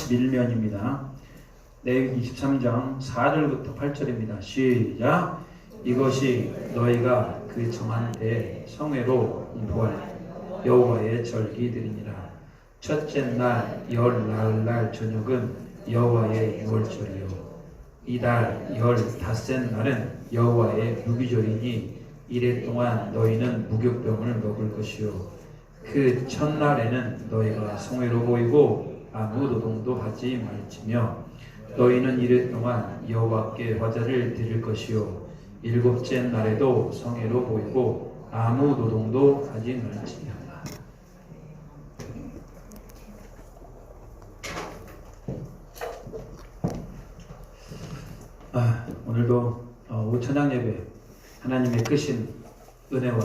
41면입니다. 레위기 23장 4절부터 8절입니다. 시작. 이것이 너희가 그 정한 때 성회로 공포할 여호와의 절기들이니라. 첫째 날 열 나흘날 저녁은 여호와의 유월절이요 이달 열 닷새 날은 여호와의 무기절이니 이래 동안 너희는 무교병을 먹을 것이요 그 첫날에는 너희가 성회로 모이고 아무 노동도 하지 말지며 너희는 이래 동안 여호와께 화제를 드릴 것이요 일곱째 날에도 성회로 모이고 아무 노동도 하지 말지며. 오늘도 오천양 예배 하나님의 크신 은혜와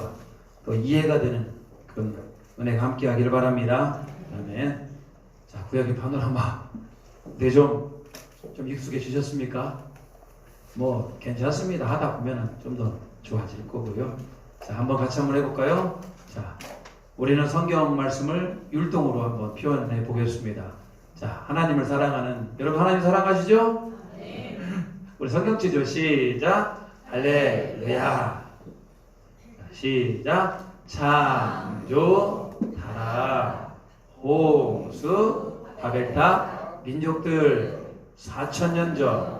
또 이해가 되는 그런 은혜가 함께 하기를 바랍니다. 아멘. 자, 구약의 파노라마 네, 좀 익숙해지셨습니까? 뭐 괜찮습니다. 하다 보면 좀 더 좋아질 거고요. 자, 한번 같이 한번 해볼까요? 자, 우리는 성경 말씀을 율동으로 한번 표현해 보겠습니다. 자, 하나님을 사랑하는 여러분, 하나님 사랑하시죠? 네. 우리 성경치죠. 시작. 할렐루야. 시작. 창조, 타락, 홍수, 바벨탑, 민족들 4,000년 전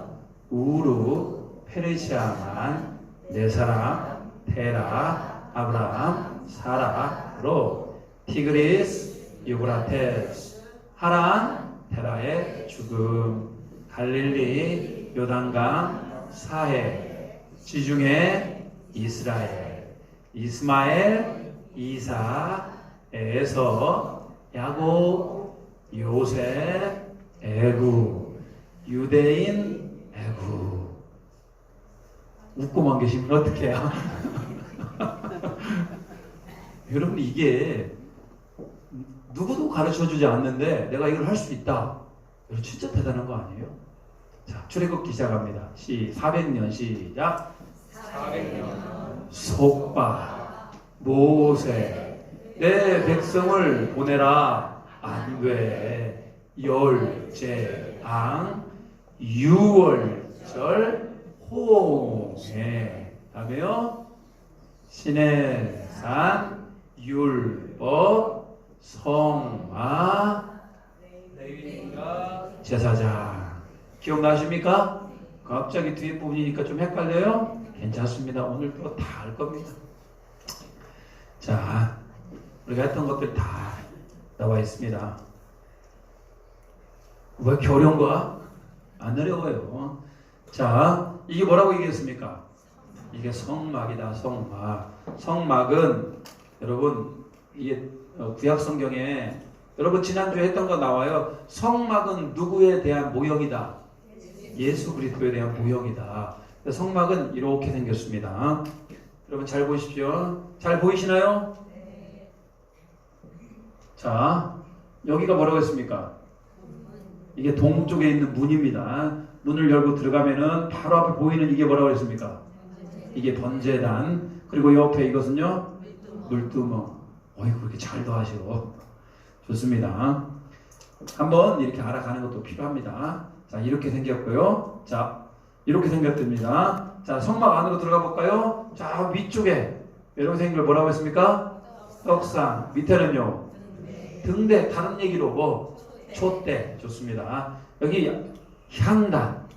우루, 페르시아만, 네 사람, 테라, 아브라함, 사라로, 티그리스, 유브라테스, 하란, 테라의 죽음, 갈릴리, 요단강, 사해, 지중해, 이스라엘, 이스마엘, 이사, 에서, 야곱, 요셉, 애굽, 유대인, 애굽. 웃고만 계시면 어떡해요? 여러분, 이게 누구도 가르쳐주지 않는데 내가 이걸 할 수 있다. 여러분, 진짜 대단한 거 아니에요? 자, 출애굽기 시작합니다. 400년 시작. 400년 속바 모세 내 백성을 보내라. 안돼 열제왕 유월절 홍해. 다음에요. 시내산 율법 성마 레위인가 제사장. 기억나십니까? 갑자기 뒤에 부분이니까 좀 헷갈려요? 괜찮습니다. 오늘 또 다 알 겁니다. 자, 우리가 했던 것들 다 나와 있습니다. 왜 이렇게 어려운 거야? 안 어려워요. 자, 이게 뭐라고 얘기했습니까? 이게 성막이다. 성막. 성막은 여러분, 이게 구약 성경에 여러분 지난주에 했던 거 나와요. 성막은 누구에 대한 모형이다? 예수 그리스도에 대한 모형이다. 성막은 이렇게 생겼습니다. 여러분 잘 보십시오. 잘 보이시나요? 자, 여기가 뭐라고 했습니까? 이게 동쪽에 있는 문입니다. 문을 열고 들어가면은 바로 앞에 보이는 이게 뭐라고 했습니까? 이게 번제단. 그리고 옆에 이것은요? 물두멍. 어이구, 그렇게 잘도 하시고. 좋습니다. 한번 이렇게 알아가는 것도 필요합니다. 자, 이렇게 생겼고요. 자, 이렇게 생겼답니다. 자, 성막 안으로 들어가 볼까요? 자, 위쪽에 이렇게 생긴 걸 뭐라고 했습니까? 떡상. 밑에는요? 등대. 다른 얘기로 뭐? 촛대. 좋습니다. 여기 향단.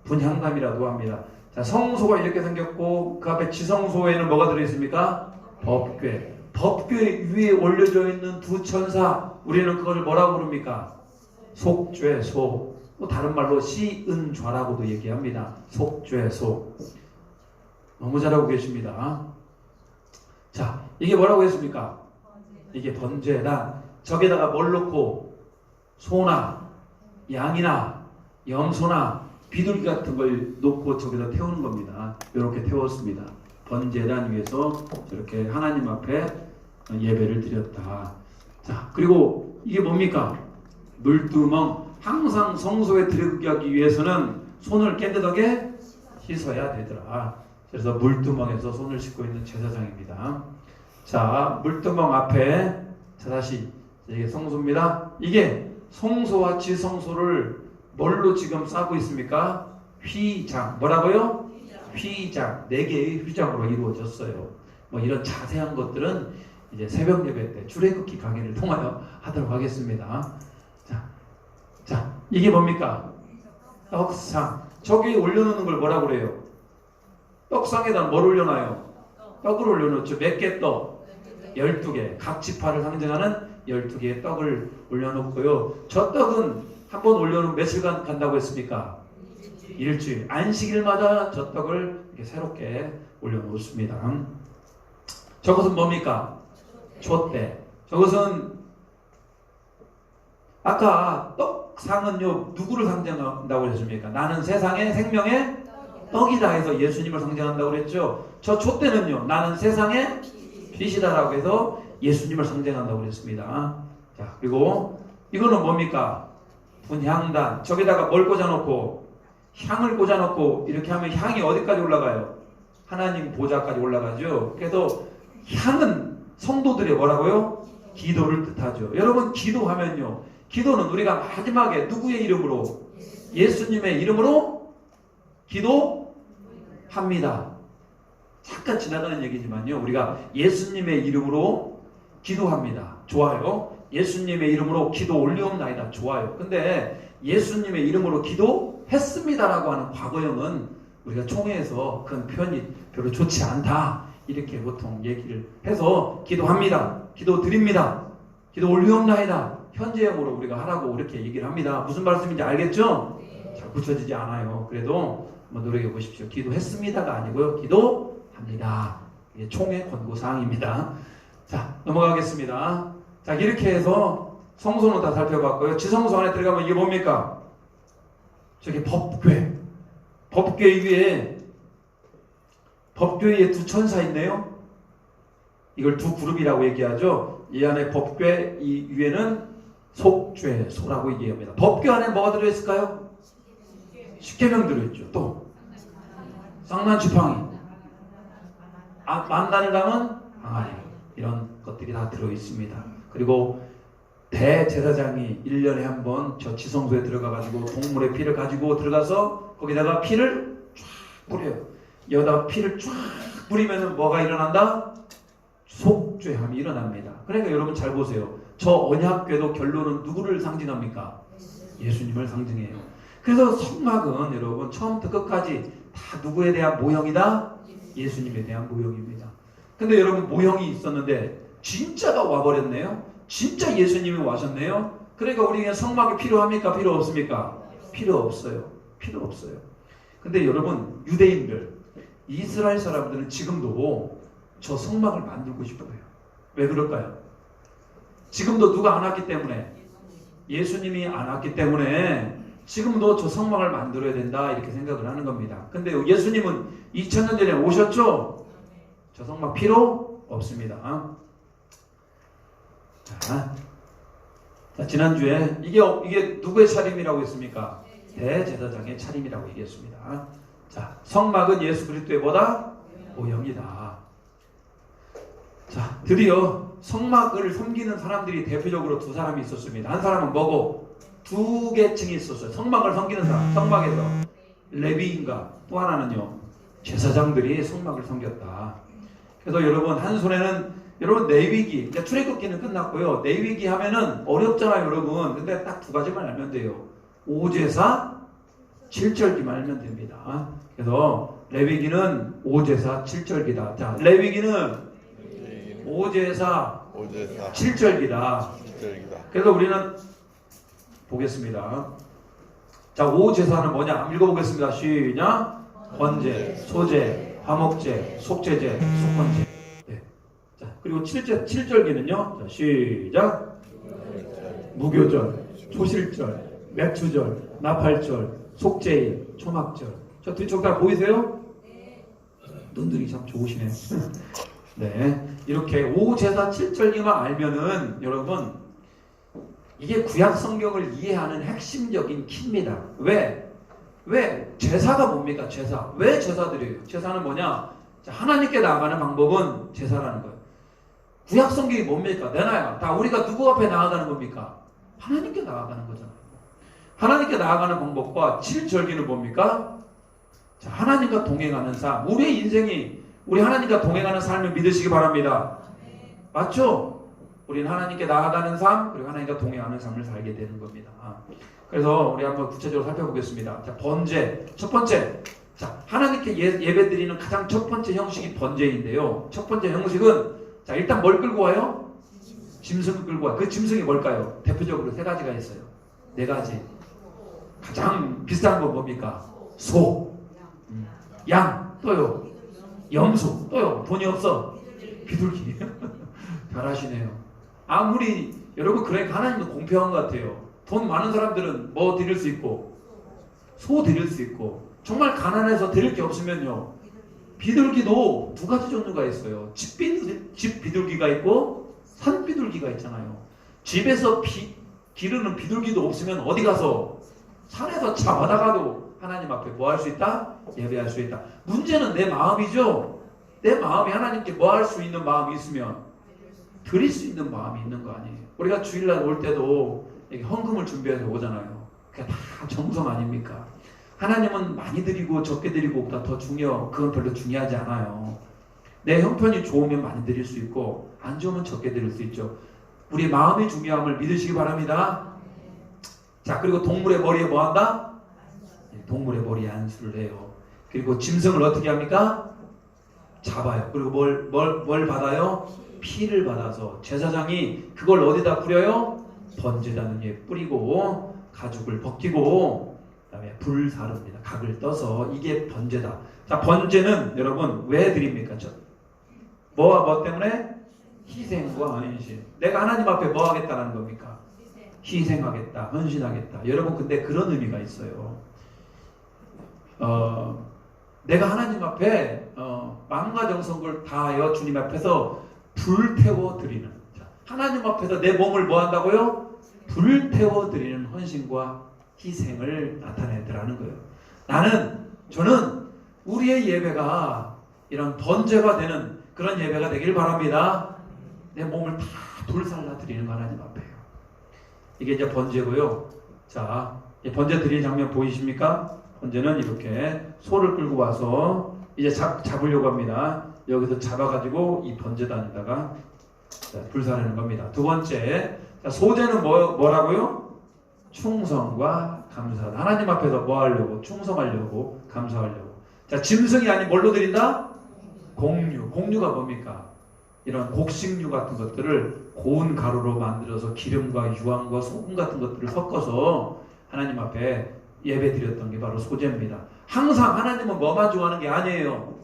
분향단이라고 합니다. 자, 성소가 이렇게 생겼고 그 앞에 지성소에는 뭐가 들어있습니까? 법궤. 법궤 위에 올려져 있는 두 천사. 우리는 그걸 뭐라고 부릅니까? 속죄소. 또 다른 말로 시은좌라고도 얘기합니다. 속죄소. 너무 잘하고 계십니다. 자, 이게 뭐라고 했습니까? 이게 번제단. 저기다가 뭘 넣고? 소나 양이나 염소나 비둘기 같은 걸 놓고 저기다 태우는 겁니다. 이렇게 태웠습니다. 번제단 위에서 저렇게 하나님 앞에 예배를 드렸다. 자, 그리고 이게 뭡니까? 물두멍. 항상 성소에 들어가기 위해서는 손을 깨끗하게 씻어야 되더라. 그래서 물두멍에서 손을 씻고 있는 제사장입니다. 자, 물두멍 앞에, 자, 다시 이게 성소입니다. 이게 성소와 지성소를 뭘로 지금 싸고 있습니까? 휘장. 뭐라고요? 휘장. 4개의 휘장으로 이루어졌어요. 뭐 이런 자세한 것들은 이제 새벽 예배 때 출애굽기 강의를 통하여 하도록 하겠습니다. 자, 이게 뭡니까? 떡상. 저기 올려놓는 걸 뭐라고 그래요? 떡상에다 뭘 올려놔요? 떡을 올려놓죠. 몇 개 떡? 12개. 각 지파를 상징하는 12개의 떡을 올려놓고요. 저 떡은 한번 올려놓으면 며칠간 간다고 했습니까? 일주일. 안식일마다 저 떡을 이렇게 새롭게 올려놓습니다. 저것은 뭡니까? 촛대. 저것은 아까 떡상은요 누구를 상징한다고 그랬습니까? 나는 세상의 생명의 떡이다 해서 예수님을 상징한다고 그랬죠. 저 촛대는요 나는 세상의 빛이다라고 해서 예수님을 상징한다고 그랬습니다. 자, 그리고 이거는 뭡니까? 분향단. 저기다가 뭘 꽂아놓고 향을 꽂아놓고 이렇게 하면 향이 어디까지 올라가요? 하나님 보좌까지 올라가죠. 그래서 향은 성도들의 뭐라고요? 기도를 뜻하죠. 여러분 기도하면요, 기도는 우리가 마지막에 누구의 이름으로? 예수님의 이름으로 기도합니다. 잠깐 지나가는 얘기지만요, 우리가 예수님의 이름으로 기도합니다. 좋아요. 예수님의 이름으로 기도 올리옵나이다. 좋아요. 근데 예수님의 이름으로 기도했습니다라고 하는 과거형은 우리가 총회에서 그런 표현이 별로 좋지 않다 이렇게 보통 얘기를 해서 기도합니다, 기도 드립니다, 기도 올리옵나이다 현재형으로 우리가 하라고 이렇게 얘기를 합니다. 무슨 말씀인지 알겠죠? 잘 붙여지지 않아요. 그래도 한번 노력해 보십시오. 기도했습니다가 아니고요, 기도합니다. 이게 총회 권고사항입니다. 자, 넘어가겠습니다. 자, 이렇게 해서 성소는 다 살펴봤고요. 지성소 안에 들어가면 이게 뭡니까? 저기 법궤. 법궤 위에 두 천사 있네요. 이걸 두 그룹이라고 얘기하죠. 이 안에 법궤, 이 위에는 속죄소라고 얘기합니다. 법궤 안에 뭐가 들어있을까요? 십계명 들어있죠. 또 쌍난지팡이, 만단을 담은 항아리, 이런 것들이 다 들어있습니다. 그리고 대제사장이 1년에 한 번 저 지성소에 들어가가지고 동물의 피를 가지고 들어가서 거기다가 피를 쫙 뿌려요. 여기다가 피를 쫙 뿌리면 뭐가 일어난다? 속죄함이 일어납니다. 그러니까 여러분 잘 보세요. 저 언약궤도 결론은 누구를 상징합니까? 예수님을 상징해요. 그래서 성막은 여러분 처음부터 끝까지 다 누구에 대한 모형이다? 예수님에 대한 모형입니다. 근데 여러분 모형이 있었는데 진짜가 와버렸네요. 진짜 예수님이 와셨네요. 그러니까 우리에게 성막이 필요합니까? 필요 없습니까? 필요 없어요. 필요 없어요. 근데 여러분 유대인들, 이스라엘 사람들은 지금도 저 성막을 만들고 싶어요. 왜 그럴까요? 지금도 누가 안 왔기 때문에, 예수님이 안 왔기 때문에 지금도 저 성막을 만들어야 된다 이렇게 생각을 하는 겁니다. 근데 예수님은 2000년 전에 오셨죠? 저 성막 필요 없습니다. 자, 지난주에 이게 누구의 차림이라고 했습니까? 대제사장의 차림이라고 얘기했습니다. 자, 성막은 예수 그리스도의 뭐다? 모형이다. 자, 드디어 성막을 섬기는 사람들이 대표적으로 두 사람이 있었습니다. 한 사람은 뭐고? 두 계층이 있었어요. 성막을 섬기는 사람, 성막에서 레위인과 또 하나는요, 제사장들이 성막을 섬겼다. 그래서 여러분 한 손에는 여러분 레위기, 이제 출애굽기는 끝났고요. 레위기 하면은 어렵잖아요, 여러분. 근데 딱 두 가지만 알면 돼요. 5제사 7절기만 알면 됩니다. 그래서 레위기는 5제사 7절기다. 자, 레위기는 5제사 7절기다. 그래서 우리는 보겠습니다. 자, 5제사는 뭐냐? 한번 읽어보겠습니다. 시작. 번제, 소제, 화목제, 속죄제, 속건제. 네. 자, 그리고 7절기는요. 자, 시작. 무교절, 초실절, 맥주절, 나팔절, 속죄일, 초막절. 저 뒤쪽 다 보이세요? 눈들이 참 좋으시네요. 네, 이렇게 5제사 7절기만 알면은 여러분 이게 구약 성경을 이해하는 핵심적인 키입니다. 왜 제사가 뭡니까? 제사. 왜 제사 드려요? 제사는 뭐냐? 자, 하나님께 나아가는 방법은 제사라는 거예요. 구약 성경이 뭡니까? 내놔야. 다 우리가 누구 앞에 나아가는 겁니까? 하나님께 나아가는 거잖아요. 하나님께 나아가는 방법과 7절기는 뭡니까? 자, 하나님과 동행하는 삶. 우리의 인생이 우리 하나님과 동행하는 삶을 믿으시기 바랍니다. 맞죠? 우리는 하나님께 나아가는 삶, 그리고 하나님과 동행하는 삶을 살게 되는 겁니다. 그래서 우리 한번 구체적으로 살펴보겠습니다. 자, 번제. 첫 번째. 자, 하나님께 예배 드리는 가장 첫 번째 형식이 번제인데요. 첫 번째 형식은, 자, 일단 뭘 끌고 와요? 짐승을 끌고 와요. 그 짐승이 뭘까요? 대표적으로 세 가지가 있어요. 네 가지. 가장 비싼 건 뭡니까? 소, 양, 또요. 염소, 또요. 돈이 없어. 비둘기. 잘하시네요. 아무리 여러분 그러니까 하나님도 공평한 것 같아요. 돈 많은 사람들은 뭐 드릴 수 있고 소 드릴 수 있고 정말 가난해서 드릴 게 없으면요. 비둘기도 두 가지 종류가 있어요. 집 비둘기가 있고 산 비둘기가 있잖아요. 집에서 기르는 비둘기도 없으면 어디 가서 산에서 잡아다가도 하나님 앞에 뭐 할 수 있다? 예배할 수 있다. 문제는 내 마음이죠. 내 마음이 하나님께 뭐 할 수 있는 마음이 있으면 드릴 수 있는 마음이 있는 거 아니에요. 우리가 주일날 올 때도 헌금을 준비해서 오잖아요. 그게 다 정성 아닙니까? 하나님은 많이 드리고 적게 드리고 보다 더 그건 별로 중요하지 않아요. 내 형편이 좋으면 많이 드릴 수 있고 안 좋으면 적게 드릴 수 있죠. 우리 마음의 중요함을 믿으시기 바랍니다. 자, 그리고 동물의 머리에 뭐 한다? 동물의 머리에 안수를 해요. 그리고 짐승을 어떻게 합니까? 잡아요. 그리고 뭘 받아요? 피를 받아서 제사장이 그걸 어디다 뿌려요? 번제다는 위에 뿌리고 가죽을 벗기고 그다음에 불사릅니다. 각을 떠서 이게 번제다. 자, 번제는 여러분 왜 드립니까? 뭐와 뭐 때문에? 희생과 헌신. 내가 하나님 앞에 뭐 하겠다는 겁니까? 희생하겠다, 헌신하겠다. 여러분 근데 그런 의미가 있어요. 내가 하나님 앞에 마음과 정성을 다하여 주님 앞에서 불태워 드리는. 하나님 앞에서 내 몸을 뭐 한다고요? 불태워 드리는 헌신과 희생을 나타내더라는 거예요. 저는 우리의 예배가 이런 번제가 되는 그런 예배가 되길 바랍니다. 내 몸을 다 불살라 드리는 거 하나님 앞에요. 이게 이제 번제고요. 자, 번제 드리는 장면 보이십니까? 번제는 이렇게 소를 끌고 와서 이제 잡으려고 합니다. 여기서 잡아가지고 이 번제단에다가 불사르는 겁니다. 두 번째, 자, 소제는 뭐라고요? 충성과 감사. 하나님 앞에서 뭐 하려고? 충성하려고, 감사하려고. 자, 짐승이 아닌 뭘로 드린다? 공류. 공류가 뭡니까? 이런 곡식류 같은 것들을 고운 가루로 만들어서 기름과 유황과 소금 같은 것들을 섞어서 하나님 앞에 예배 드렸던 게 바로 소제입니다. 항상 하나님은 뭐만 좋아하는 게 아니에요.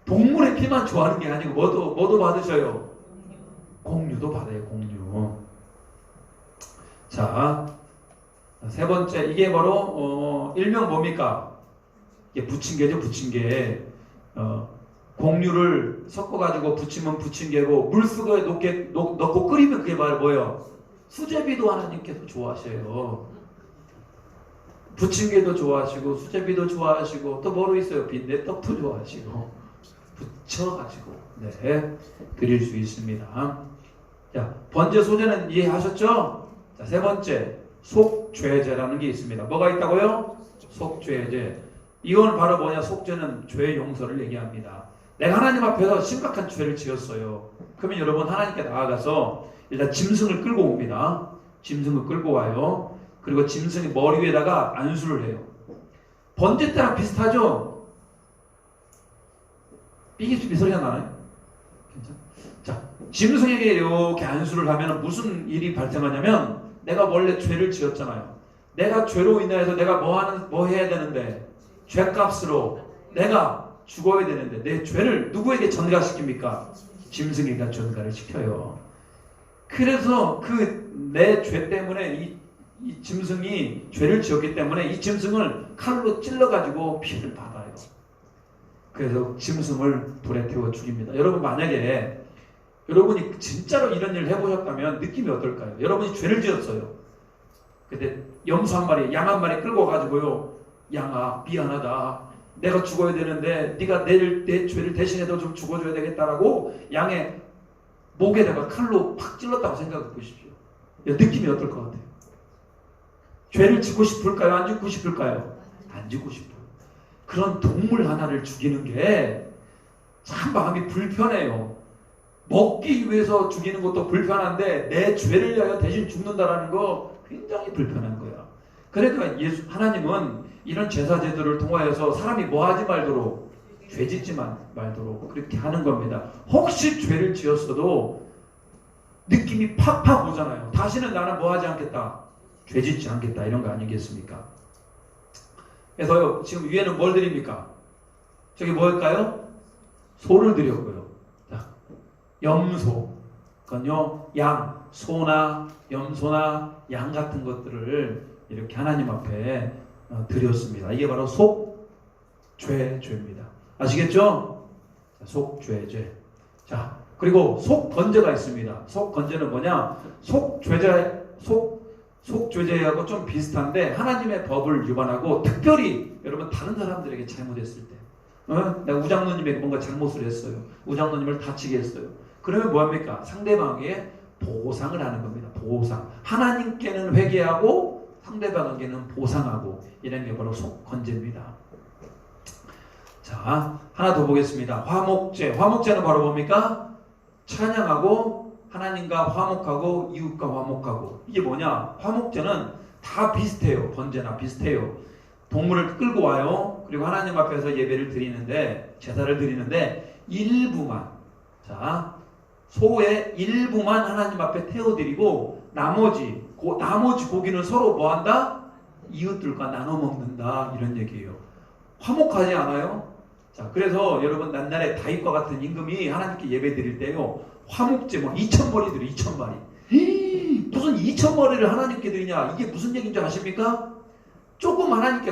동물의 피만 좋아하는 게 아니고 뭐도 받으셔요? 공류도 받아요. 공류. 자, 세 번째, 이게 바로 일명 뭡니까? 이게 부침개죠. 부침개. 공류를 섞어가지고 부치면 부침개고 물속에 넣고 끓이면 그게 바로 뭐예요? 수제비도 하나님께서 좋아하셔요. 부침개도 좋아하시고 수제비도 좋아하시고 또 뭐로 있어요? 빈대떡도 좋아하시고 부쳐가지고 드릴 수 있습니다. 자, 번제 소제는 이해하셨죠? 자, 세 번째, 속죄제라는 게 있습니다. 뭐가 있다고요? 속죄제. 이건 바로 뭐냐? 속죄는 죄 용서를 얘기합니다. 내가 하나님 앞에서 심각한 죄를 지었어요. 그러면 여러분 하나님께 나아가서 일단 짐승을 끌고 옵니다. 짐승을 끌고 와요. 그리고 짐승이 머리 위에다가 안수를 해요. 번제 때랑 비슷하죠? 삐기삐기 소리가 나나요? 괜찮아? 자, 짐승에게 이렇게 안수를 하면 무슨 일이 발생하냐면 내가 원래 죄를 지었잖아요. 내가 죄로 인해서 내가 뭐 해야 되는데 죄값으로 내가 죽어야 되는데 내 죄를 누구에게 전가시킵니까? 짐승에게 전가를 시켜요. 그래서 내 죄 때문에 이 짐승이 죄를 지었기 때문에 이 짐승을 칼로 찔러가지고 피를 받아요. 그래서 짐승을 불에 태워 죽입니다. 여러분 만약에 여러분이 진짜로 이런 일을 해보셨다면 느낌이 어떨까요? 여러분이 죄를 지었어요. 근데 염소 한 마리, 양 한 마리 끌고 가지고요. 양아 미안하다. 내가 죽어야 되는데 네가 내 죄를 대신해도 좀 죽어줘야 되겠다라고 양의 목에다가 칼로 팍 찔렀다고 생각해 보십시오. 느낌이 어떨 것 같아요? 죄를 짓고 싶을까요? 안 짓고 싶을까요? 안 짓고 싶어요. 그런 동물 하나를 죽이는 게 참 마음이 불편해요. 먹기 위해서 죽이는 것도 불편한데 내 죄를 위하여 대신 죽는다라는 거 굉장히 불편한 거야. 그러니까 하나님은 이런 제사 제도를 통하여서 사람이 뭐 하지 말도록, 죄 짓지 말도록 그렇게 하는 겁니다. 혹시 죄를 지었어도 느낌이 팍팍 오잖아요. 다시는 나는 뭐 하지 않겠다, 죄 짓지 않겠다, 이런 거 아니겠습니까? 그래서 지금 위에는 뭘 드립니까? 저기 뭘까요? 소를 드렸고요. 자, 염소, 그건요, 양, 소나 염소나 양 같은 것들을 이렇게 하나님 앞에 드렸습니다. 이게 바로 속죄죄입니다. 아시겠죠? 속죄죄. 자, 그리고 속건제가 있습니다. 속건제는 뭐냐? 속죄죄하고 좀 비슷한데 하나님의 법을 위반하고 특별히 여러분 다른 사람들에게 잘못했을 때, 내가 우장로님에게 뭔가 잘못을 했어요. 우장로님을 다치게 했어요. 그러면 뭐합니까? 상대방에게 보상을 하는 겁니다. 보상. 하나님께는 회개하고 상대방에게는 보상하고, 이런 게 바로 속건제입니다. 자, 하나 더 보겠습니다. 화목제. 화목제는 바로 뭡니까? 찬양하고 하나님과 화목하고 이웃과 화목하고. 이게 뭐냐? 화목제는 다 비슷해요. 번제나 비슷해요. 동물을 끌고 와요. 그리고 하나님 앞에서 예배를 드리는데, 제사를 드리는데 일부만, 자, 소의 일부만 하나님 앞에 태워드리고 나머지 고기는 서로 뭐한다? 이웃들과 나눠 먹는다, 이런 얘기예요. 화목하지 않아요? 자, 그래서 여러분 옛날에 다윗과 같은 임금이 하나님께 예배 드릴 때요, 화목제 뭐 2,000마리 드려. 2,000마리. 무슨 2,000마리를 하나님께 드리냐? 이게 무슨 얘기인지 아십니까? 조금은 하나님께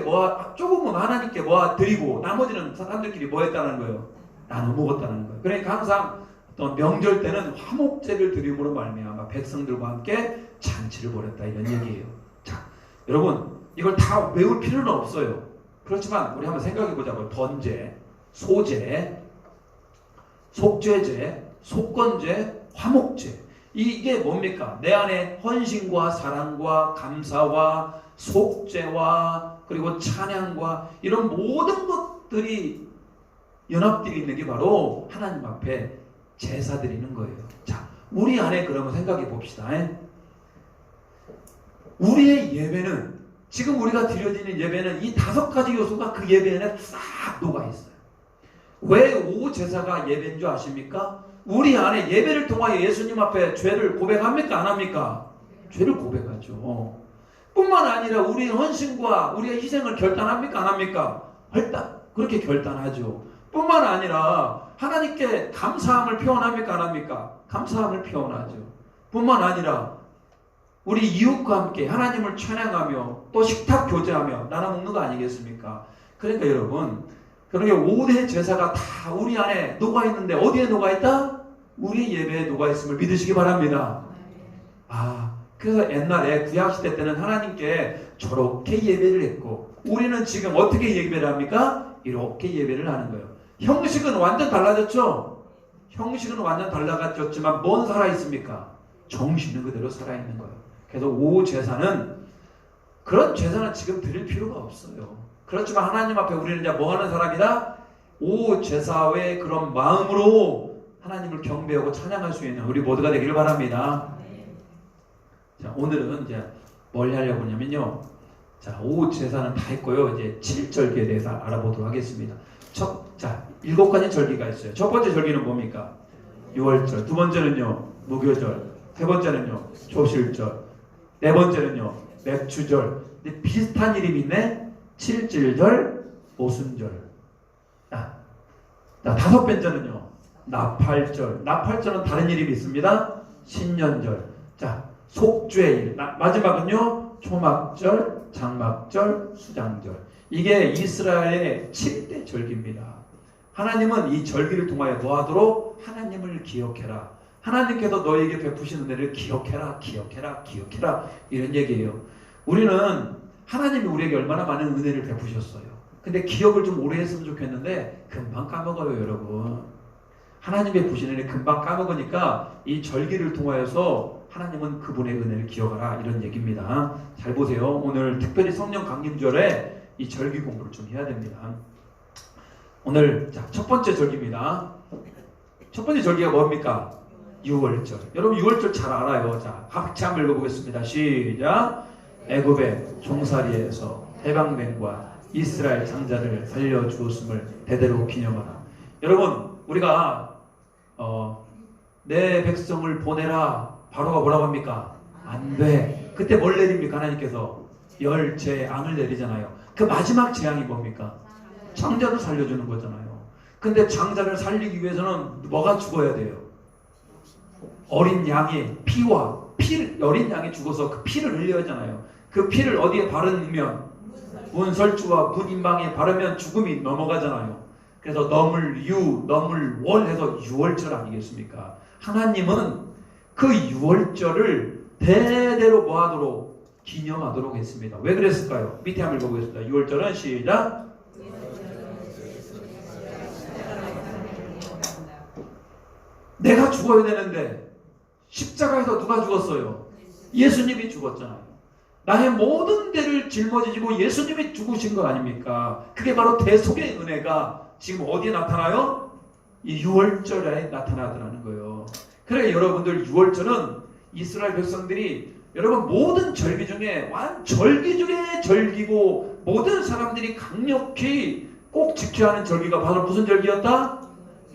뭐 드리고 나머지는 사람들끼리 뭐 했다는 거예요? 나눠 먹었다는 거예요. 그러니까 항상 또 명절 때는 화목제를 드림으로 말미암아 백성들과 함께 잔치를 벌였다, 이런 얘기예요. 자, 여러분 이걸 다 외울 필요는 없어요. 그렇지만 우리 한번 생각해 보자고요. 번제, 소제, 속죄제, 속건제, 화목제. 이게 뭡니까? 내 안에 헌신과 사랑과 감사와 속죄와 그리고 찬양과 이런 모든 것들이 연합되어 있는 게 바로 하나님 앞에 제사 드리는 거예요. 자, 우리 안에 그러면 생각해 봅시다. 우리의 예배는, 지금 우리가 드려지는 예배는 이 5가지 요소가 그 예배 안에 싹 녹아 있어요. 왜 오제사가 예배인 줄 아십니까? 우리 안에 예배를 통하여 예수님 앞에 죄를 고백합니까? 안 합니까? 죄를 고백하죠. 뿐만 아니라 우리의 헌신과 우리의 희생을 결단합니까? 안 합니까? 그렇게 결단하죠. 뿐만 아니라 하나님께 감사함을 표현합니까? 안 합니까? 감사함을 표현하죠. 뿐만 아니라 우리 이웃과 함께 하나님을 찬양하며 또 식탁 교제하며 나눠 먹는 거 아니겠습니까? 그러니까 여러분, 그러게 5대 제사가 다 우리 안에 녹아있는데 어디에 녹아있다? 우리 예배에 녹아있음을 믿으시기 바랍니다. 그래서 옛날에 구약시대 때는 하나님께 저렇게 예배를 했고, 우리는 지금 어떻게 예배를 합니까? 이렇게 예배를 하는 거예요. 형식은 완전 달라졌죠? 형식은 완전 달라졌지만 뭔 살아있습니까? 정신은 그대로 살아있는 거예요. 그래서 오제사는, 그런 제사는 지금 드릴 필요가 없어요. 그렇지만 하나님 앞에 우리는 이제 뭐 하는 사람이다? 오제사의 그런 마음으로 하나님을 경배하고 찬양할 수 있는 우리 모두가 되기를 바랍니다. 자, 오늘은 이제 뭘 하려고 하냐면요. 자, 오제사는 다 했고요. 이제 7절기에 대해서 알아보도록 하겠습니다. 7가지 절기가 있어요. 첫 번째 절기는 뭡니까? 유월절. 두 번째는요, 무교절. 세 번째는요, 조실절. 네 번째는요, 맥주절. 근데 비슷한 이름이 있네. 칠칠절, 오순절. 다섯 번째는요, 나팔절. 나팔절은 다른 이름이 있습니다. 신년절. 자, 속죄일. 마지막은요, 초막절, 장막절, 수장절. 이게 이스라엘의 7대 절기입니다. 하나님은 이 절기를 통하여 뭐 하도록? 하나님을 기억해라. 하나님께서 너에게 베푸신 은혜를 기억해라, 기억해라, 기억해라. 이런 얘기예요. 우리는 하나님이 우리에게 얼마나 많은 은혜를 베푸셨어요. 근데 기억을 좀 오래 했으면 좋겠는데 금방 까먹어요, 여러분. 하나님의 부신 은혜 금방 까먹으니까 이 절기를 통하여서 하나님은 그분의 은혜를 기억하라 이런 얘기입니다. 잘 보세요. 오늘 특별히 성령 강림절에 이 절기 공부를 좀 해야 됩니다. 오늘 첫 번째 절기입니다. 첫 번째 절기가 뭡니까? 유월절. 여러분 유월절 잘 알아요. 자, 같이 한번 읽어보겠습니다. 시작. 애굽의 종살이에서 해방됨과 이스라엘 장자를 살려주었음을 대대로 기념하라. 여러분 우리가 내 백성을 보내라. 바로가 뭐라고 합니까? 안 돼. 그때 뭘 내립니까? 하나님께서 열재앙을 내리잖아요. 그 마지막 재앙이 뭡니까? 장자를 살려주는 거잖아요. 근데 장자를 살리기 위해서는 뭐가 죽어야 돼요? 어린 양의 피와 어린 양이 죽어서 그 피를 흘려야 하잖아요. 그 피를 어디에 바르면 문설주와 문인방에 바르면 죽음이 넘어가잖아요. 그래서 넘을 월 해서 유월절 아니겠습니까? 하나님은 그 유월절을 대대로 뭐하도록 기념하도록 했습니다. 왜 그랬을까요? 밑에 한번 읽어보겠습니다. 유월절은 시작. 내가 죽어야 되는데 십자가에서 누가 죽었어요? 예수님이 죽었잖아요. 나의 모든 데를 짊어지고 예수님이 죽으신 거 아닙니까? 그게 바로 대속의 은혜가 지금 어디에 나타나요? 이 유월절에 나타나더라는 거예요. 그래 여러분들 유월절은 이스라엘 백성들이 여러분 모든 절기 중에 절기 중에 절기고 모든 사람들이 강력히 꼭 지켜야 하는 절기가 바로 무슨 절기였다?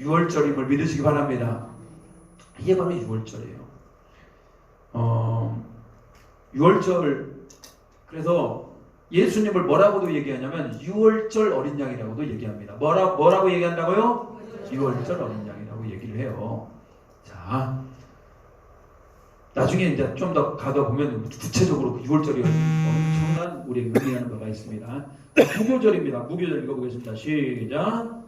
유월절임을 믿으시기 바랍니다. 이게 바로 유월절이에요. 유월절 그래서 예수님을 뭐라고도 얘기하냐면 유월절 어린 양이라고도 얘기합니다. 뭐라고 얘기한다고요? 유월절 어린 양이라고 얘기를 해요. 자, 나중에 이제 좀 더 가다 보면 구체적으로 그 유월절이 엄청난 우리에게 의미하는 바가 있습니다. 무교절입니다. 무교절 읽어보겠습니다. 시작.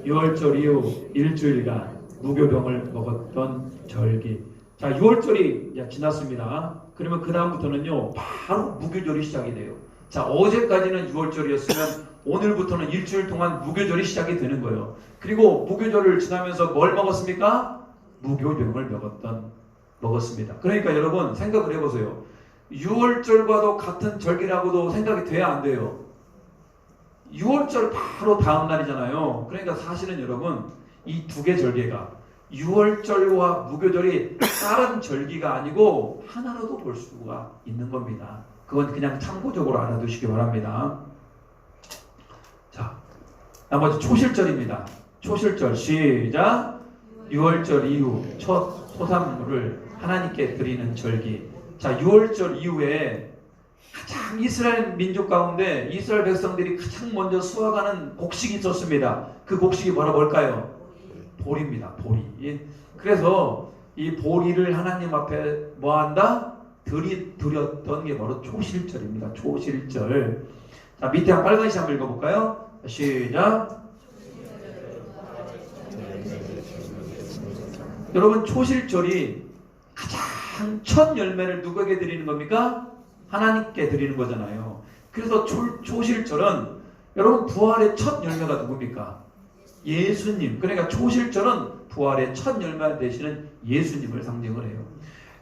유월절 이후 일주일간 무교병을 먹었던 절기. 자, 유월절이 지났습니다. 그러면 그 다음부터는요 바로 무교절이 시작이 돼요. 자, 어제까지는 유월절이었으면 오늘부터는 일주일 동안 무교절이 시작이 되는 거예요. 그리고 무교절을 지나면서 뭘 먹었습니까? 무교병을 먹었습니다. 그러니까 여러분 생각을 해보세요. 유월절과도 같은 절기라고도 생각이 돼야 안 돼요. 유월절 바로 다음 날이잖아요. 그러니까 사실은 여러분 이 두 개 절기가 유월절과 무교절이 다른 절기가 아니고 하나로도 볼 수가 있는 겁니다. 그건 그냥 참고적으로 알아두시기 바랍니다. 자, 나머지 초실절입니다. 초실절 시작. 유월절 이후 첫 소산물을 하나님께 드리는 절기. 자, 유월절 이후에 가장 이스라엘 민족 가운데 이스라엘 백성들이 가장 먼저 수확하는 곡식이 있었습니다. 그 곡식이 뭘까요? 보리입니다. 보리. 그래서 이 보리를 하나님 앞에 뭐한다? 드렸던 게 바로 초실절입니다. 초실절. 자, 밑에 한 빨간 시 한번 읽어볼까요? 시작. 여러분 초실절이 가장 첫 열매를 누구에게 드리는 겁니까? 하나님께 드리는 거잖아요. 그래서 초실절은 여러분 부활의 첫 열매가 누굽니까? 예수님. 그러니까 초실절은 부활의 첫 열매 되시는 예수님을 상징을 해요.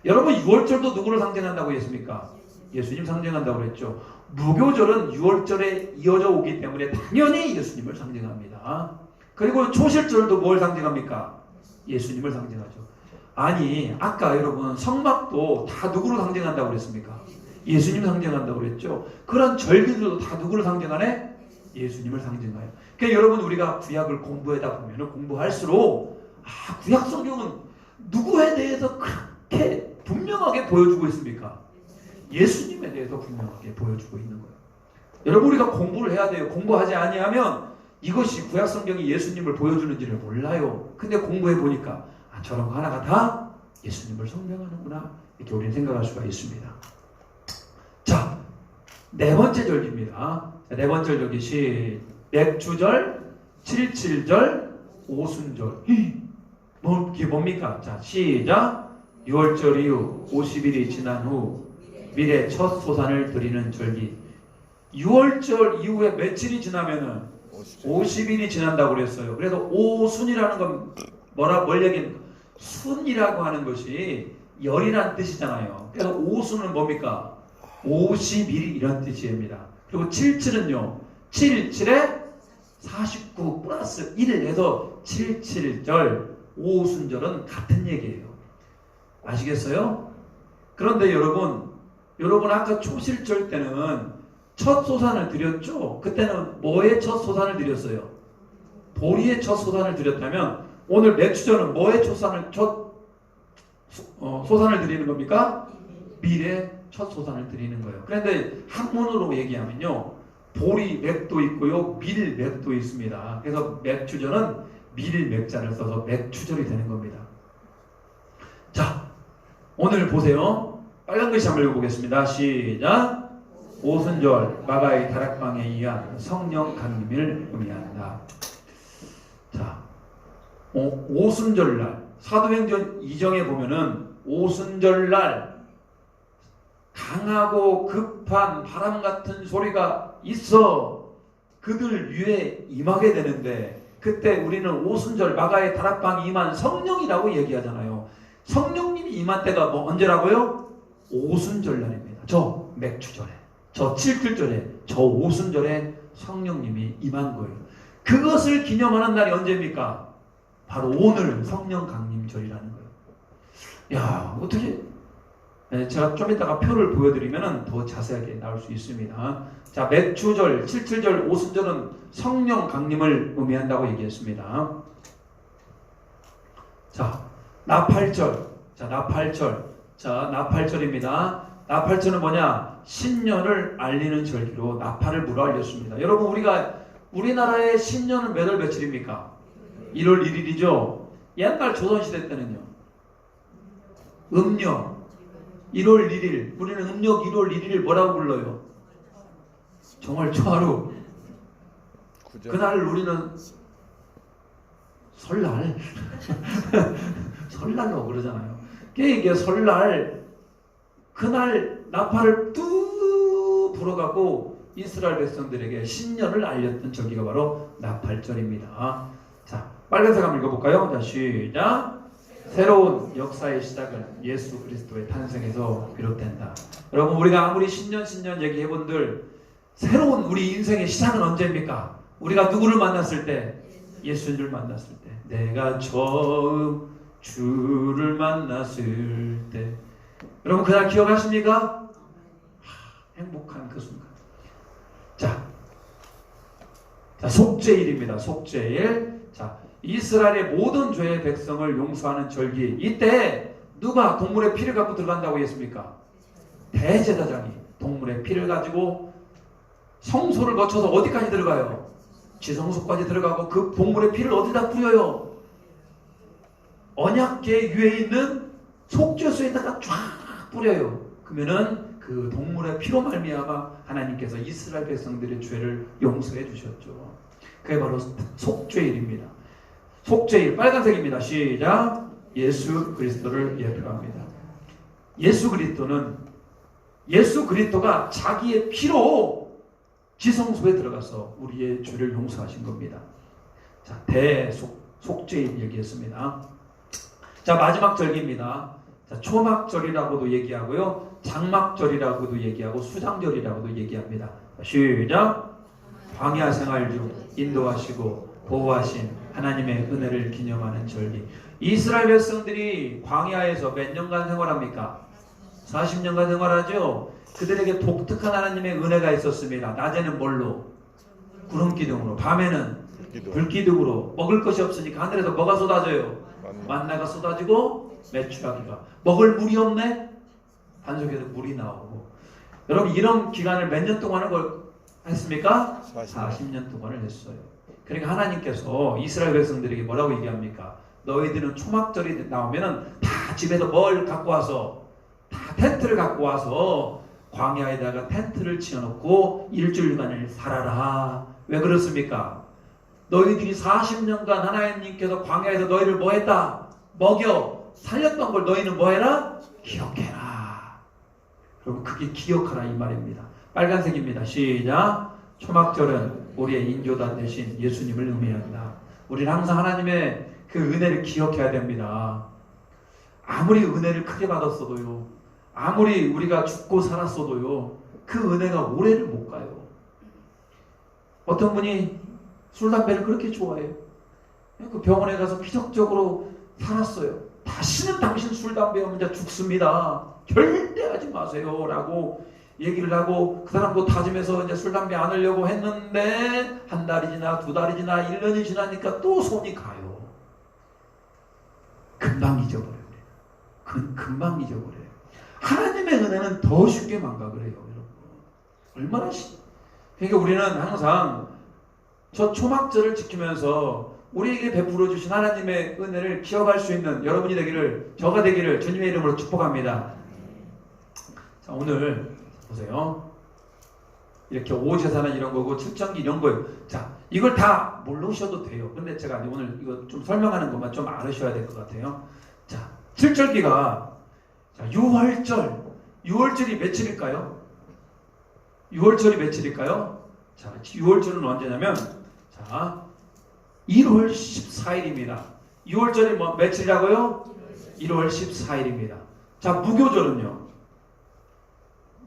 여러분 유월절도 누구를 상징한다고 했습니까? 예수님 상징한다고 그랬죠. 무교절은 유월절에 이어져 오기 때문에 당연히 예수님을 상징합니다. 그리고 초실절도 뭘 상징합니까? 예수님을 상징하죠. 아니 아까 여러분 성막도 다 누구를 상징한다고 그랬습니까? 예수님 상징한다고 그랬죠. 그런 절기들도 다 누구를 상징하네? 예수님을 상징해요. 그러니까 여러분 우리가 구약을 공부하다 보면 공부할수록 구약 성경은 누구에 대해서 그렇게 분명하게 보여주고 있습니까? 예수님에 대해서 분명하게 보여주고 있는 거예요. 여러분 우리가 공부를 해야 돼요. 공부하지 아니하면 이것이 구약 성경이 예수님을 보여주는지를 몰라요. 근데 공부해 보니까 저런 거 하나가 다 예수님을 설명하는구나 이렇게 우리는 생각할 수가 있습니다. 자, 네 번째 절기입니다. 네 번째 절기 맥주절, 칠칠절, 오순절. 이게 뭡니까? 자, 시작. 6월절 이후 50일이 지난 후 밀의 첫 소산을 드리는 절기. 6월절 이후에 며칠이 지나면은 50일이 지난다고 그랬어요. 그래서 오순이라는 건 뭘 얘기합니까? 순이라고 하는 것이 열이란 뜻이잖아요. 그래서 오수는 뭡니까? 50일 이런 뜻입니다. 그리고 77은요. 7, 7에 49 플러스 1을 해서 77절, 오순절은 같은 얘기예요. 아시겠어요? 그런데 여러분 아까 초실절 때는 첫 소산을 드렸죠? 그때는 뭐의 첫 소산을 드렸어요? 보리의 첫 소산을 드렸다면 오늘 맥주절은 뭐의 소산을 드리는 겁니까? 밀의 첫 소산을 드리는 거예요. 그런데 학문으로 얘기하면요. 보리 맥도 있고요. 밀 맥도 있습니다. 그래서 맥주절은 밀 맥자를 써서 맥주절이 되는 겁니다. 자, 오늘 보세요. 빨간 글씨 한번 읽어보겠습니다. 시작. 오순절 마가의 다락방에 의한 성령 강림을 의미한다. 자, 오순절날 사도행전 2장에 보면은 오순절날 강하고 급한 바람 같은 소리가 있어 그들 위에 임하게 되는데 그때 우리는 오순절 마가의 다락방에 임한 성령이라고 얘기하잖아요. 성령님이 임한 때가 언제라고요? 오순절날입니다. 저 맥주절에, 저 칠칠절에, 저 오순절에 성령님이 임한 거예요. 그것을 기념하는 날이 언제입니까? 바로 오늘 성령 강림절이라는 거예요. 야, 어떻게 제가 좀 이따가 표를 보여드리면 더 자세하게 나올 수 있습니다. 자, 맥주절, 칠칠절, 오순절은 성령 강림을 의미한다고 얘기했습니다. 자, 나팔절. 자, 나팔절입니다. 나팔절은 뭐냐? 신년을 알리는 절기로 나팔을 불어 알렸습니다. 여러분, 우리나라의 신년은 몇 월 며칠입니까? 1월 1일이죠. 옛날 조선시대 때는요. 음력 1월 1일. 우리는 음력 1월 1일을 뭐라고 불러요? 정월 초하루. 그날 우리는 설날. 설날로 그러잖아요. 이게 설날 그날 나팔을 뚜 불어가고 이스라엘 백성들에게 신년을 알렸던 절기가 바로 나팔절입니다. 자, 빨간색 한번 읽어볼까요? 자, 시작. 새로운 역사의 시작은 예수 그리스도의 탄생에서 비롯된다. 여러분, 우리가 아무리 신년 얘기해본들 새로운 우리 인생의 시작은 언제입니까? 우리가 누구를 만났을 때? 예수님을 만났을 때. 내가 처음 주를 만났을 때. 여러분, 그날 기억하십니까? 행복한 그 순간. 자, 속죄일입니다. 속죄일. 자, 이스라엘의 모든 죄의 백성을 용서하는 절기. 이때 누가 동물의 피를 갖고 들어간다고 했습니까? 대제사장이 동물의 피를 가지고 성소를 거쳐서 어디까지 들어가요? 지성소까지 들어가고 그 동물의 피를 어디다 뿌려요? 언약궤 위에 있는 속죄소에다가 쫙 뿌려요. 그러면은 그 동물의 피로 말미암아 하나님께서 이스라엘 백성들의 죄를 용서해 주셨죠. 그게 바로 속죄일입니다. 속죄일 빨간색입니다. 시작. 예수 그리스도를 예표합니다. 예수 그리스도가 자기의 피로 지성소에 들어가서 우리의 죄를 용서하신 겁니다. 자, 속죄일 얘기했습니다. 자, 마지막 절기입니다. 자, 초막절이라고도 얘기하고요, 장막절이라고도 얘기하고 수장절이라고도 얘기합니다. 시작. 광야 생활 중 인도하시고 보호하신 하나님의 은혜를 기념하는 절기. 이스라엘 백성들이 광야에서 몇 년간 생활합니까? 40년간 생활하죠. 그들에게 독특한 하나님의 은혜가 있었습니다. 낮에는 뭘로? 구름기둥으로. 밤에는 불기둥으로. 먹을 것이 없으니까 하늘에서 뭐가 쏟아져요? 만나가 쏟아지고 메추라기가. 먹을 물이 없네? 반석에서 물이 나오고. 여러분, 이런 기간을 몇 년 동안 했습니까? 40년 동안을 했어요. 그러니까 하나님께서 이스라엘 백성들에게 뭐라고 얘기합니까? 너희들은 초막절이 나오면은 다 집에서 뭘 갖고 와서, 다 텐트를 갖고 와서 광야에다가 텐트를 치워놓고 일주일간을 살아라. 왜 그렇습니까? 너희들이 40년간 하나님께서 광야에서 너희를 뭐 했다? 먹여 살렸던 걸 너희는 뭐 해라? 기억해라. 여러분, 그게 기억하라 이 말입니다. 빨간색입니다. 시작. 초막절은 우리의 인조단 대신 예수님을 의미한다. 우리는 항상 하나님의 그 은혜를 기억해야 됩니다. 아무리 은혜를 크게 받았어도요, 아무리 우리가 죽고 살았어도요, 그 은혜가 오래를 못 가요. 어떤 분이 술, 담배를 그렇게 좋아해요. 그 병원에 가서 기적적으로 살았어요. 다시는 당신 술, 담배 하면 이제 죽습니다. 절대 하지 마세요. 라고 얘기를 하고 그 사람도 다짐해서 이제 술, 담배 안 하려고 했는데 한 달이 지나 두 달이 지나 1년이 지나니까 또 손이 가요. 금방 잊어버려요. 금방 잊어버려요. 하나님의 은혜는 더 쉽게 망각을 해요. 여러분. 얼마나 그러니까 우리는 항상 저 초막절을 지키면서 우리에게 베풀어 주신 하나님의 은혜를 기억할 수 있는 여러분이 되기를, 저가 되기를 주님의 이름으로 축복합니다. 자, 오늘 보세요. 이렇게 오제사는 이런 거고 칠정기 이런 거예요. 자, 이걸 다 모르셔도 돼요. 근데 제가 오늘 이거 좀 설명하는 것만 좀 알으셔야 될 것 같아요. 자, 칠절기가 자, 6월절이 며칠일까요? 6월절이 며칠일까요? 자, 6월절은 언제냐면 자, 1월 14일입니다. 6월절이 뭐 며칠이라고요? 1월 14일입니다. 자, 무교절은요?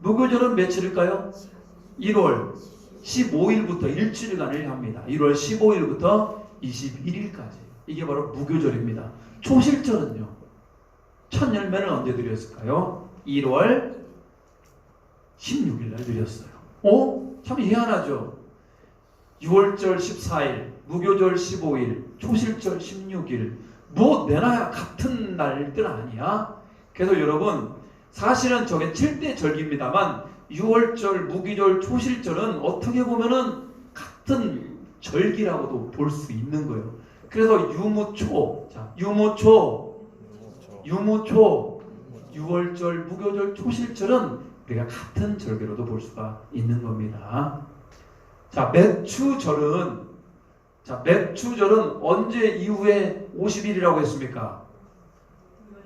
무교절은 며칠일까요? 1월 15일부터 일주일간을 합니다. 1월 15일부터 21일까지. 이게 바로 무교절입니다. 초실절은요? 첫 열매는 언제 드렸을까요? 1월 16일 날 드렸어요. 참 희한하죠? 6월절 14일, 무교절 15일, 초실절 16일. 뭐 내놔야 같은 날들 아니야? 그래서 여러분, 사실은 저게 7대 절기입니다만 6월절, 무기절, 초실절은 어떻게 보면은 같은 절기라고도 볼 수 있는 거예요. 그래서 유무초, 자, 유무초, 6월절, 무교절, 초실절은 우리가 같은 절기로도 볼 수가 있는 겁니다. 자, 매추절은 언제 이후에 50일이라고 했습니까?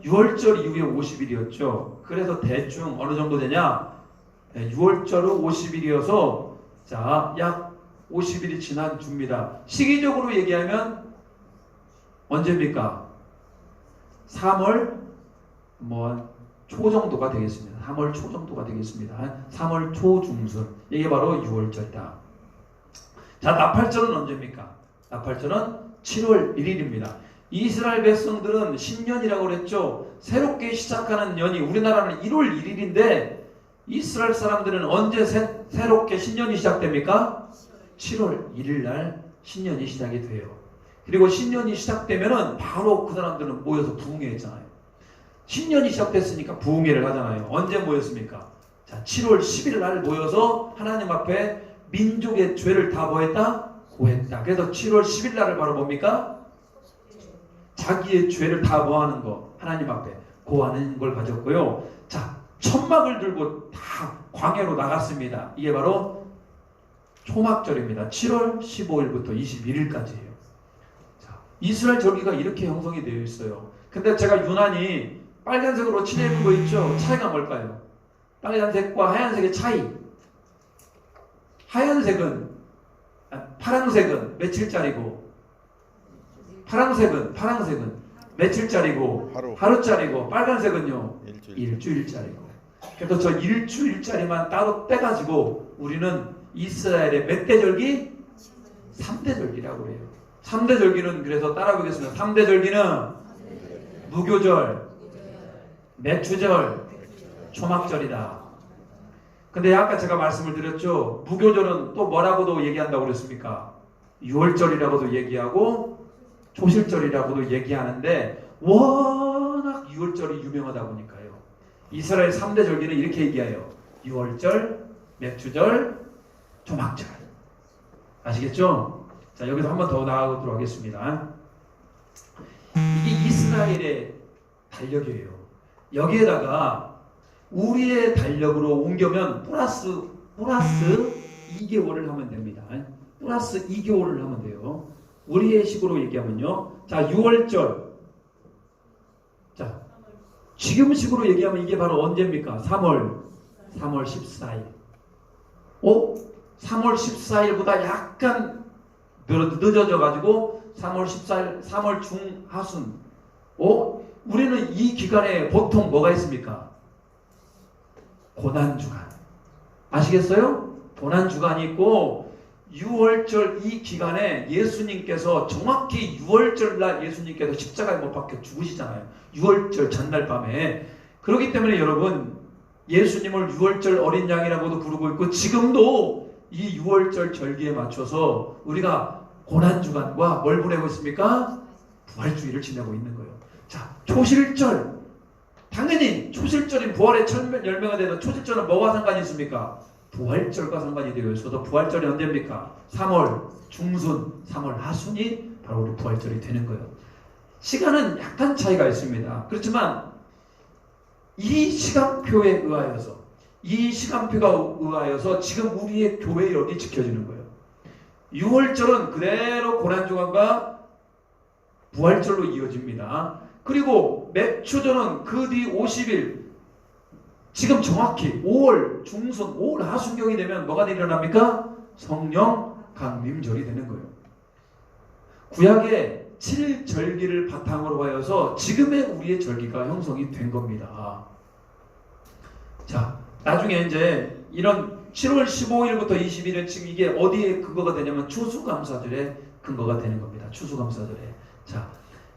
6월절 이후에 50일이었죠. 그래서 대충 어느 정도 되냐? 6월절 후 50일이어서 자, 약 50일이 지난 주입니다. 시기적으로 얘기하면 언제입니까? 3월 초 정도가 되겠습니다. 3월 초 정도가 되겠습니다. 3월 초중순. 이게 바로 6월절이다. 자, 나팔절은 언제입니까? 나팔절은 7월 1일입니다. 이스라엘 백성들은 신년이라고 그랬죠. 새롭게 시작하는 년이 우리나라는 1월 1일인데 이스라엘 사람들은 언제 새롭게 신년이 시작됩니까? 7월 1일 날 신년이 시작이 돼요. 그리고 신년이 시작되면은 바로 그 사람들은 모여서 부흥회했잖아요. 신년이 시작됐으니까 부흥회를 하잖아요. 언제 모였습니까? 자, 7월 10일 날 모여서 하나님 앞에 민족의 죄를 다 뭐했다? 고했다. 그래서 7월 10일 날을 바로 뭡니까? 자기의 죄를 다 뭐하는 거? 하나님 앞에 고하는 걸 가졌고요. 자, 천막을 들고 다 광야로 나갔습니다. 이게 바로 초막절입니다. 7월 15일부터 21일까지예요. 자, 이스라엘 절기가 이렇게 형성이 되어 있어요. 근데 제가 유난히 빨간색으로 칠해놓은 거 있죠? 차이가 뭘까요? 빨간색과 하얀색의 차이. 파란색은 며칠짜리고, 파란색은 며칠짜리고, 하루짜리고, 빨간색은요, 일주일짜리고. 그래서 저 일주일짜리만 따로 떼가지고 우리는 이스라엘의 몇 대절기? 3대절기라고 해요. 3대절기는 그래서 따라보겠습니다. 3대절기는 무교절, 매추절, 초막절이다. 근데 아까 제가 말씀을 드렸죠. 무교절은 또 뭐라고도 얘기한다고 그랬습니까? 6월절이라고도 얘기하고 초실절이라고도 얘기하는데 워낙 6월절이 유명하다 보니까요. 이스라엘 3대 절기는 이렇게 얘기해요. 6월절, 매추절, 초막절. 아시겠죠? 자, 여기서 한 번 더 나아가도록 하겠습니다. 이게 이스라엘의 달력이에요. 여기에다가 우리의 달력으로 옮겨면 플러스 2개월을 하면 됩니다. 플러스 2개월을 하면 돼요. 우리의 식으로 얘기하면요. 자, 6월절. 자, 지금 식으로 얘기하면 이게 바로 언제입니까? 3월 14일. 3월 14일보다 약간 늦어져 가지고 3월 14일, 3월 중하순. 우리는 이 기간에 보통 뭐가 있습니까? 고난주간. 아시겠어요? 고난주간이 있고 6월절 이 기간에 예수님께서 정확히 6월절 날 예수님께서 십자가에 못 박혀 죽으시잖아요. 6월절 전날 밤에. 그렇기 때문에 여러분 예수님을 6월절 어린 양이라고도 부르고 있고 지금도 이 6월절 절기에 맞춰서 우리가 고난주간과 뭘 보내고 있습니까? 부활주의를 지내고 있는 거예요. 자, 초실절. 당연히 초실절인 부활의 열매가 되는 초실절은 뭐와 상관이 있습니까? 부활절과 상관이 되어 있어서 부활절이 언제입니까? 3월 중순, 3월 하순이 바로 우리 부활절이 되는 거예요. 시간은 약간 차이가 있습니다. 그렇지만 이 시간표에 의하여서 지금 우리의 교회력이 지켜지는 거예요. 6월절은 그대로 고난주간과 부활절로 이어집니다. 그리고 맥추절은 그 뒤 50일 지금 정확히 5월 중순 5월 하순경이 되면 뭐가 일어납니까? 성령 강림절이 되는 거예요. 구약의 7절기를 바탕으로 하여서 지금의 우리의 절기가 형성이 된 겁니다. 자, 나중에 이제 이런 7월 15일부터 20일은 지금 이게 어디에 근거가 되냐면 추수감사절에 근거가 되는 겁니다. 추수감사절에. 자,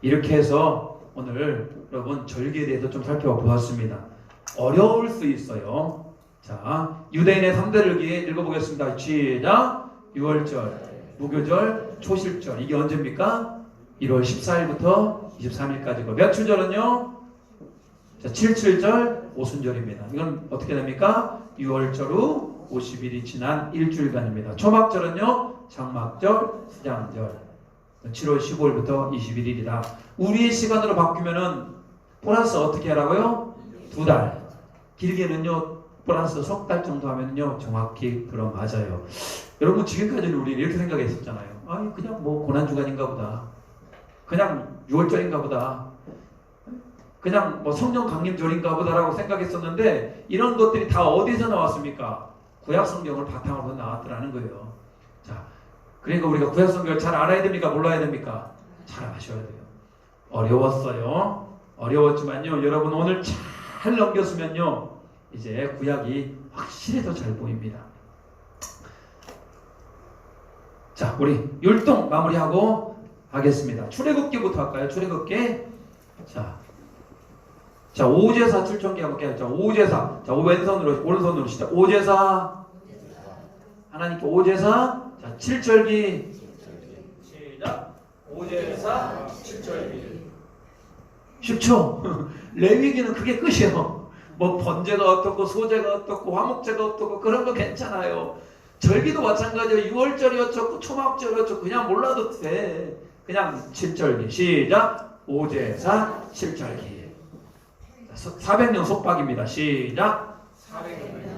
이렇게 해서 오늘 여러분 절기에 대해서 좀 살펴보았습니다. 어려울 수 있어요. 자, 유대인의 3대를 읽어보겠습니다. 시작! 6월절, 무교절, 초실절. 이게 언제입니까? 1월 14일부터 23일까지고 맥추절은요? 자, 77절, 오순절입니다. 이건 어떻게 됩니까? 6월절 후 50일이 지난 일주일간입니다. 초막절은요? 장막절, 수장절. 7월 15일부터 21일이다. 우리의 시간으로 바뀌면은 플러스 어떻게 하라고요? 2달. 길게는요, 플러스 석 달 정도 하면요, 정확히 들어맞아요. 여러분, 지금까지는 우리 이렇게 생각했었잖아요. 아니, 그냥 뭐 고난주간인가 보다. 그냥 6월절인가 보다. 그냥 뭐 성령 강림절인가 보다라고 생각했었는데, 이런 것들이 다 어디서 나왔습니까? 구약 성경을 바탕으로 나왔더라는 거예요. 자, 그러니까 우리가 구약 성경을 잘 알아야 됩니까? 몰라야 됩니까? 잘 아셔야 돼요. 어려웠어요. 어려웠지만요, 여러분 오늘 잘 넘겼으면요, 이제 구약이 확실히 더 잘 보입니다. 자, 우리 율동 마무리하고 하겠습니다. 출애굽기부터 할까요? 출애굽기. 자, 오제사 출정기 한번 할게요. 자, 오제사. 자, 오른손으로 시작. 오제사. 하나님께 오제사. 자, 7절기. 시작. 오제사 7절기. 쉽죠? 레위기는 그게 끝이에요. 뭐 번제가 어떻고 소제가 어떻고 화목제가 어떻고 그런 거 괜찮아요. 절기도 마찬가지예요. 6월절이 어쩌고 초막절이 어쩌고 그냥 몰라도 돼. 그냥 7절기. 시작. 오제사 7절기. 400년 속박입니다. 시작. 400년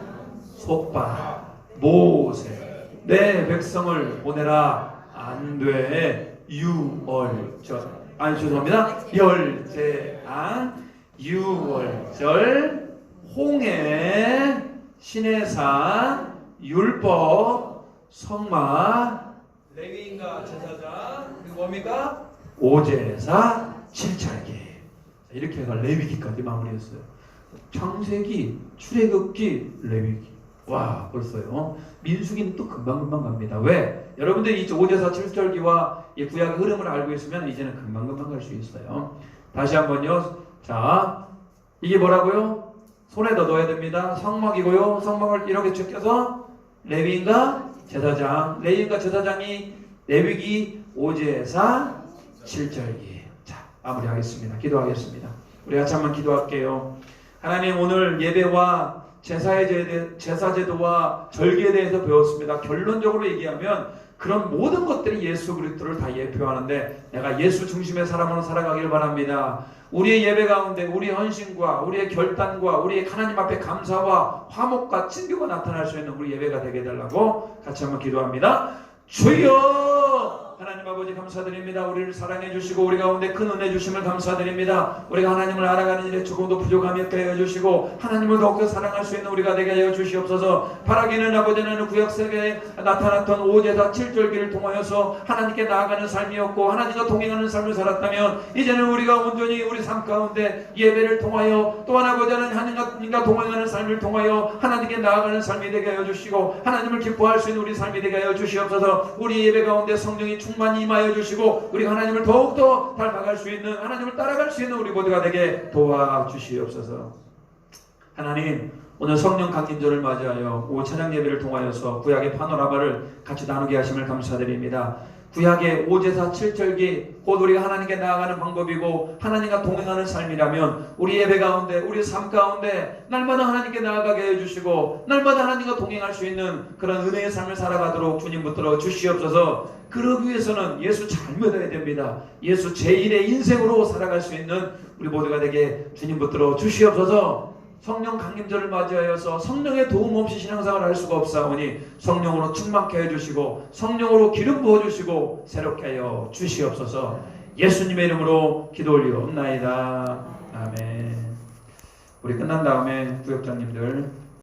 속박. 모세 내 백성을 보내라. 안 돼. 6월절. 아니 죄송합니다. 열대안 6월절 홍해 시내산 율법 성막 레위인과 제사장 그리고 뭡니까? 오제사 7절기. 이렇게 해서 레위기까지 마무리했어요. 창세기, 출애굽기, 레위기. 와, 벌써요. 민수기는 또 금방금방 갑니다. 왜? 여러분들이 이 오제사 7절기와 이 구약의 흐름을 알고 있으면 이제는 금방금방 갈 수 있어요. 다시 한번요. 자, 이게 뭐라고요? 손에다 넣어야 됩니다. 성막이고요. 성막을 이렇게 제껴서 레위인과 제사장. 레위인과 제사장이 레위기, 오제사 7절기. 자, 마무리하겠습니다. 기도하겠습니다. 우리 같이 한번 기도할게요. 하나님, 오늘 예배와 제사제도와 절기에 대해서 배웠습니다. 결론적으로 얘기하면 그런 모든 것들이 예수 그리스도를 다 예표하는데 내가 예수 중심의 사람으로 살아가길 바랍니다. 우리의 예배 가운데 우리의 헌신과 우리의 결단과 우리의 하나님 앞에 감사와 화목과 친교가 나타날 수 있는 우리 예배가 되게 해달라고 같이 한번 기도합니다. 주여! 하나님 아버지 감사드립니다. 우리를 사랑해 주시고 우리 가운데 큰 은혜 주심을 감사드립니다. 우리가 하나님을 알아가는 일에 조금도 부족함이 없게 하여 주시고 하나님을 더욱더 사랑할 수 있는 우리가 되게 하여 주시옵소서. 바라기는 아버지 하나님 구약세계에 나타났던 오제사 7절기를 통하여서 하나님께 나아가는 삶이었고 하나님과 동행하는 삶을 살았다면 이제는 우리가 온전히 우리 삶 가운데 예배를 통하여 또한 아버지 하나님과 동행하는 삶을 통하여 하나님께 나아가는 삶이 되게 하여 주시고 하나님을 기뻐할 수 있는 우리 삶이 되게 하여 주시옵소서. 우리 예배 가운데 성령이 충만히 임하여 주시고 우리가 하나님을 더욱더 닮아갈 수 있는 하나님을 따라갈 수 있는 우리 모두가 되게 도와주시옵소서. 하나님 오늘 성령 강림절을 맞이하여 오 찬양 예배를 통하여서 구약의 파노라마를 같이 나누게 하심을 감사드립니다. 구약의 오제사 7절기 곧 우리가 하나님께 나아가는 방법이고 하나님과 동행하는 삶이라면 우리 예배 가운데 우리 삶 가운데 날마다 하나님께 나아가게 해주시고 날마다 하나님과 동행할 수 있는 그런 은혜의 삶을 살아가도록 주님 붙들어 주시옵소서. 그러기 위해서는 예수 잘 믿어야 됩니다. 예수 제1의 인생으로 살아갈 수 있는 우리 모두가 되게 주님 붙들어 주시옵소서. 성령 강림절을 맞이하여서 성령의 도움 없이 신앙생활을 할 수가 없사오니 성령으로 충만케 해주시고 성령으로 기름 부어주시고 새롭게 하여 주시옵소서. 예수님의 이름으로 기도 올리옵나이다. 아멘. 우리 끝난 다음에 구역장님들